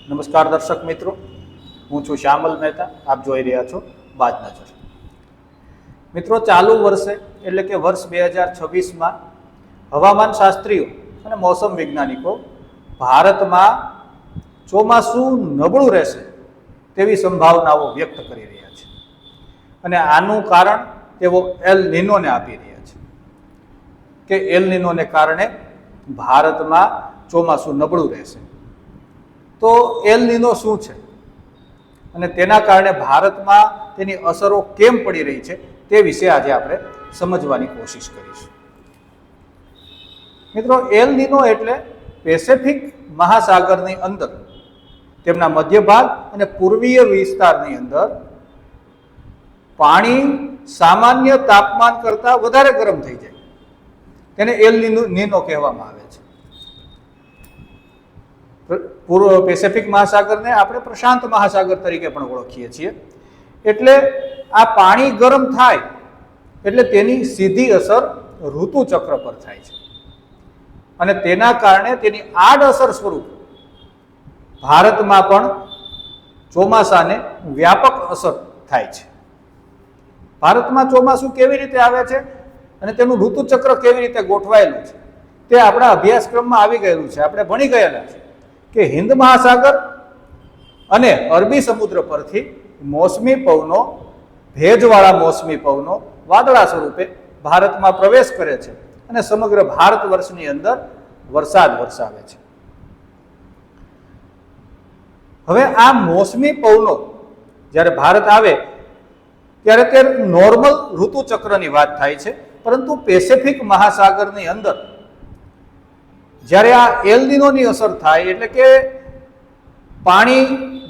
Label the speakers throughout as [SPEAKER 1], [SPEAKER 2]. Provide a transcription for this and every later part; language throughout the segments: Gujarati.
[SPEAKER 1] નમસ્કાર દર્શક મિત્રો, હું છું શ્યામલ મહેતા. આપ જોઈ રહ્યા છો બાજ નજર. મિત્રો, ચાલુ વર્ષે એટલે કે વર્ષ 2026માં હવામાન શાસ્ત્રીઓ અને મોસમ વૈજ્ઞાનિકો ભારતમાં ચોમાસું નબળું રહેશે તેવી સંભાવનાઓ વ્યક્ત કરી રહ્યા છે અને આનું કારણ તેઓ એલ નિનોને આપી રહ્યા છે કે એલ નિનોને કારણે ભારતમાં ચોમાસું નબળું રહેશે. તો એલ નિનો શું છે અને તેના કારણે ભારતમાં તેની અસરો કેમ પડી રહી છે તે વિશે આજે આપણે સમજવાની કોશિશ કરીશું. મિત્રો, એલ નિનો એટલે પેસેફિક મહાસાગરની અંદર તેમના મધ્ય ભાગ અને પૂર્વીય વિસ્તારની અંદર પાણી સામાન્ય તાપમાન કરતાં વધારે ગરમ થઈ જાય, તેને એલ નિનો કહેવામાં આવે છે. પૂર્વ પેસેફિક મહાસાગરને આપણે પ્રશાંત મહાસાગર તરીકે પણ ઓળખીએ છીએ. એટલે આ પાણી ગરમ થાય એટલે તેની સીધી અસર ઋતુચક્ર પર થાય છે અને તેના કારણે તેની આડઅસર સ્વરૂપ ભારતમાં પણ ચોમાસાને વ્યાપક અસર થાય છે. ભારતમાં ચોમાસું કેવી રીતે આવે છે અને તેનું ઋતુચક્ર કેવી રીતે ગોઠવાયેલું છે તે આપણા અભ્યાસક્રમમાં આવી ગયેલું છે. આપણે ભણી ગયેલા છે કે હિન્દ મહાસાગર અને અરબી સમુદ્ર પરથી મોસમી પવનો, ભેજવાળા મોસમી પવનો વાદળા સ્વરૂપે ભારતમાં પ્રવેશ કરે છે અને સમગ્ર ભારત વર્ષની અંદર વરસાદ વરસાવે છે. હવે આ મોસમી પવનો જ્યારે ભારત આવે ત્યારે તે નોર્મલ ઋતુચક્રની વાત થાય છે, પરંતુ પેસેફિક મહાસાગરની અંદર જ્યારે આ એલ નિનોની અસર થાય એટલે કે પાણી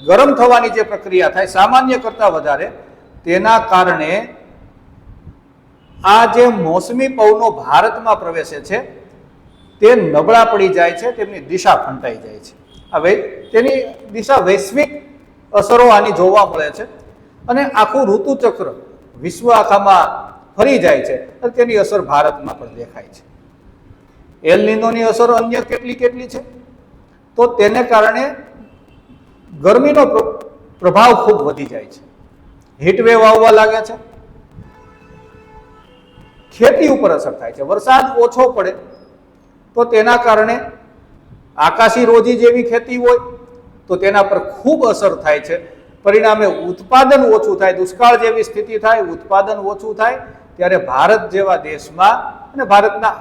[SPEAKER 1] ગરમ થવાની જે પ્રક્રિયા થાય સામાન્ય કરતાં વધારે, તેના કારણે આ જે મોસમી પવનો ભારતમાં પ્રવેશે છે તે નબળા પડી જાય છે, તેમની દિશા ફંટાઈ જાય છે. હવે તેની દિશા વૈશ્વિક અસરો આની જોવા મળે છે અને આખું ઋતુચક્ર વિશ્વ આખામાં ફરી જાય છે અને તેની અસર ભારતમાં પણ દેખાય છે. એલ નિનોની અસર અન્ય કેટલી છે તો તેને કારણે ગરમીનો પ્રભાવ ખૂબ વધી જાય છે, હીટવેવ આવવા લાગે છે, ખેતી ઉપર અસર થાય છે. વરસાદ ઓછો પડે તો તેના કારણે આકાશી રોજી જેવી ખેતી હોય તો તેના પર ખૂબ અસર થાય છે. પરિણામે ઉત્પાદન ઓછું થાય, દુષ્કાળ જેવી સ્થિતિ થાય, ઉત્પાદન ઓછું થાય. ત્યારે ભારત જેવા દેશમાં અને ભારતના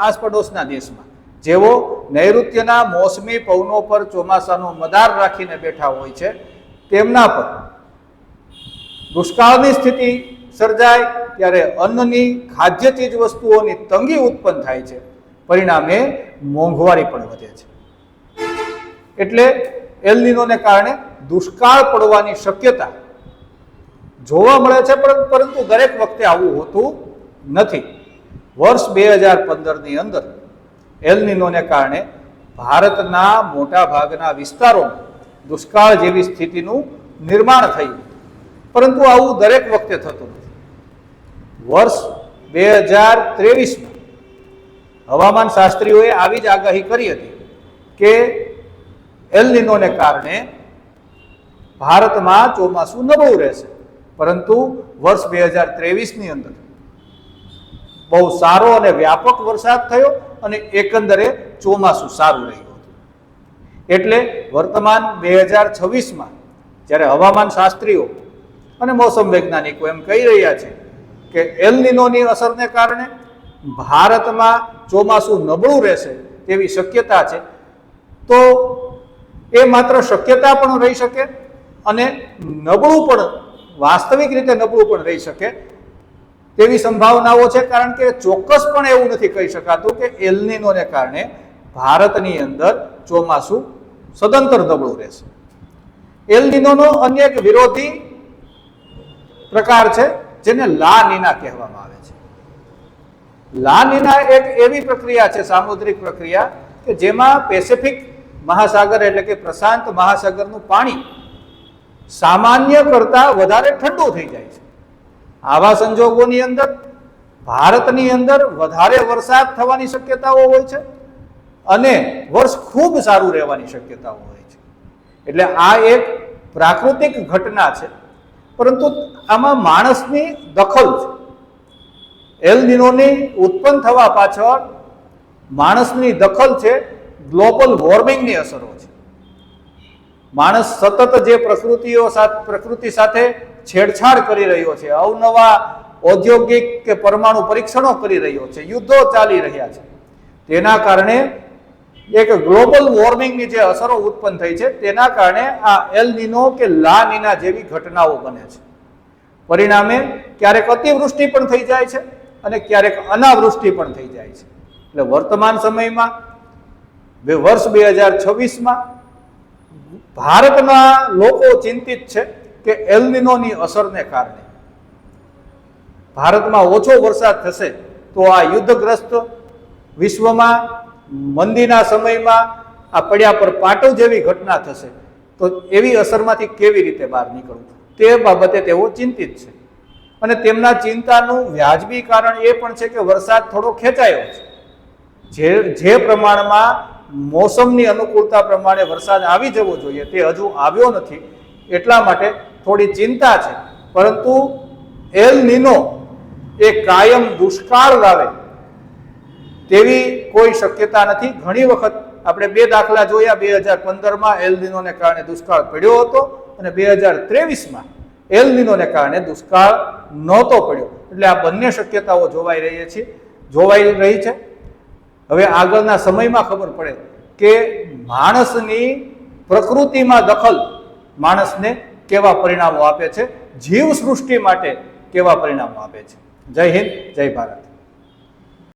[SPEAKER 1] આસપડોશના દેશમાં જેઓ નૈઋત્યના મોસમી પવનો પર ચોમાસાનો મદાર રાખીને બેઠા હોય છે, તેમના પર દુષ્કાળની સ્થિતિ સર્જાય ત્યારે અન્નની, ખાદ્ય ચીજ વસ્તુઓની તંગી ઉત્પન્ન થાય છે. પરિણામે મોંઘવારી પણ વધે છે. એટલે એલ નિનોને કારણે દુષ્કાળ પડવાની શક્યતા જોવા મળે છે, પરંતુ દરેક વખતે આવું હોતું નથી. વર્ષ 2015ની અંદર એલ નિનોને કારણે ભારતના મોટા ભાગના વિસ્તારોમાં દુષ્કાળ જેવી સ્થિતિનું નિર્માણ થયું, પરંતુ આવું દરેક વખતે થતું નથી. વર્ષ 2023માં હવામાન શાસ્ત્રીઓએ આવી જ આગાહી કરી હતી કે એલ નિનોને કારણે ભારતમાં ચોમાસું નબળું રહેશે, પરંતુ વર્ષ 2023ની અંદર બહુ સારો અને વ્યાપક વરસાદ થયો અને એકંદરે ચોમાસું સારું રહ્યું હતું. એટલે વર્તમાન 2026માં જ્યારે હવામાન શાસ્ત્રીઓ અને મોસમ વૈજ્ઞાનિકો એમ કહી રહ્યા છે કે એલ નિનોની અસરને કારણે ભારતમાં ચોમાસું નબળું રહેશે તેવી શક્યતા છે, તો એ માત્ર શક્યતા પણ રહી શકે અને નબળું પણ, વાસ્તવિક રીતે નબળું પણ રહી શકે તેવી સંભાવનાઓ છે. કારણ કે ચોક્કસ પણ એવું નથી કહી શકાતું કે એલ નિનોને કારણે ભારતની અંદર ચોમાસું સદંતર નબળું રહેશે. એલ નિનોનો અન્ય એક વિરોધી પ્રકાર છે જેને લા નીના કહેવામાં આવે છે. લા નીના એક એવી પ્રક્રિયા છે, સામુદ્રિક પ્રક્રિયા, કે જેમાં પેસેફિક મહાસાગર એટલે કે પ્રશાંત મહાસાગરનું પાણી સામાન્ય કરતાં વધારે ઠંડુ થઈ જાય છે. આવા સંજોગોની અંદર ભારતની અંદર વધારે વરસાદ થવાની શક્યતાઓ હોય છે અને વર્ષ ખૂબ સારું રહેવાની શક્યતાઓ હોય છે. એટલે આ એક પ્રાકૃતિક ઘટના છે, પરંતુ આમાં માણસની દખલ છે. એલ નિનોની ઉત્પન્ન થવા પાછળ માણસની દખલ છે, ગ્લોબલ વોર્મિંગની અસરો છે. માણસ સતત જે પ્રકૃતિ સાથે છેડછાડ કરી રહ્યો છે, અવનવા ઔદ્યોગિક કે પરમાણુ પરીક્ષણો કરી રહ્યો છે, યુદ્ધો ચાલી રહ્યા છે, તેના કારણે એક ગ્લોબલ વોર્મિંગની જે અસરો ઉત્પન્ન થઈ છે, તેના કારણે આ એલ નિનો કે લા નિના જેવી ઘટનાઓ બને છે. પરિણામે ક્યારેક અતિવૃષ્ટિ પણ થઈ જાય છે અને ક્યારેક અનાવૃષ્ટિ પણ થઈ જાય છે. એટલે વર્તમાન સમયમાં વર્ષ 2026માં ભારતના લોકો ચિંતિત છે કે એલ નિનોની અસરને કારણે ભારતમાં ઓછો વરસાદ થશે તો આ યુદ્ધગ્રસ્ત વિશ્વમાં મંદીના સમયમાં આ પડ્યા પર પાટો જેવી ઘટના થશે, તો એવી અસરમાંથી કેવી રીતે બહાર નીકળવું, તે બાબતે તેઓ ચિંતિત છે. અને તેમના ચિંતાનું વ્યાજબી કારણ એ પણ છે કે વરસાદ થોડો ખેંચાયો છે. જે પ્રમાણમાં મોસમની અનુકૂળતા પ્રમાણે વરસાદ આવી જવો જોઈએ તે હજુ આવ્યો નથી, એટલા માટે થોડી ચિંતા છે. પરંતુ એલ નિનો એ કાયમ દુષ્કાળ લાવે તેવી કોઈ શક્યતા નથી. ઘણી વખત આપણે 2 દાખલા જોયા. 2015માં એલ નિનોને કારણે દુષ્કાળ પડ્યો હતો અને 2023માં એલ નિનોને કારણે દુષ્કાળ નહોતો પડ્યો. એટલે આ બંને શક્યતાઓ જોવાઈ રહી છે. હવે આગળના સમયમાં ખબર પડે કે માણસની પ્રકૃતિમાં દખલ માણસને કેવા પરિણામો આપે છે, જીવ સૃષ્ટિ માટે કેવા પરિણામો આપે છે. જય હિન્દ, જય ભારત.